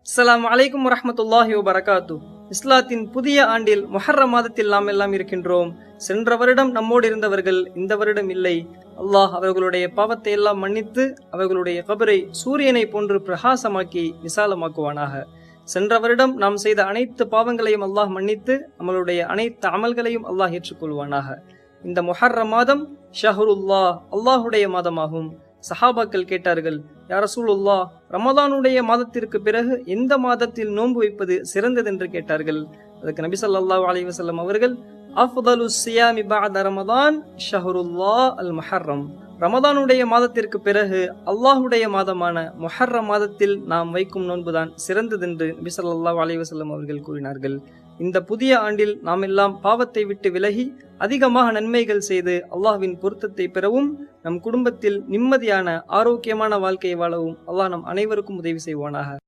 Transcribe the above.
அஸ்ஸலாமு அலைக்கும் வரஹ்மத்துல்லாஹி வபரகாத்து. இஸ்லாத்தின் புதிய ஆண்டில் முஹர்ரம் மாதத்தில் நாம் எல்லாம் இருக்கின்றோம். சென்ற வருடம் நம்மோடு இருந்தவர்கள் இந்த வருடம் இல்லை. அல்லாஹ் அவர்களுடைய பாவத்தை எல்லாம் மன்னித்து அவர்களுடைய கபரை சூரியனை போன்று பிரகாசமாக்கி விசாலமாக்குவானாக. சென்ற வருடம் நாம் செய்த அனைத்து பாவங்களையும் அல்லாஹ் மன்னித்து நம்மளுடைய அனைத்து அமல்களையும் அல்லாஹ் ஏற்றுக்கொள்வானாக. இந்த முஹர்ரம் மாதம் ஷஹ்ருல்லாஹ், அல்லாஹுடைய மாதமாகும். சஹாபாக்கள் கேட்டார்கள், யா ரசூலுல்லாஹ், ரமதானுடைய மாதத்திற்கு பிறகு எந்த மாதத்தில் நோன்பு வைப்பது சிறந்தது என்று கேட்டார்கள். அதுக்கு நபி ஸல்லல்லாஹு அலைஹி வஸல்லம் அவர்கள், அஃதலு ஸியாமி பஅத ரமதான் ஷஹ்ருல்லாஹ் அல் முஹர்ரம், ரமதானுடைய மாதத்திற்கு பிறகு அல்லாஹுடைய மாதமான முஹர்ரம் மாதத்தில் நாம் வைக்கும் நோன்புதான் சிறந்தது என்று நபி ஸல்லல்லாஹு அலைஹி வஸல்லம் அவர்கள் கூறினார்கள். இந்த புதிய ஆண்டில் நாம் எல்லாம் பாவத்தை விட்டு விலகி அதிகமாக நன்மைகள் செய்து அல்லாஹ்வின் பொருத்தத்தை பெறவும் நம் குடும்பத்தில் நிம்மதியான ஆரோக்கியமான வாழ்க்கையை வாழவும் அல்லாஹ் நம் அனைவருக்கும் உதவி செய்வானாக.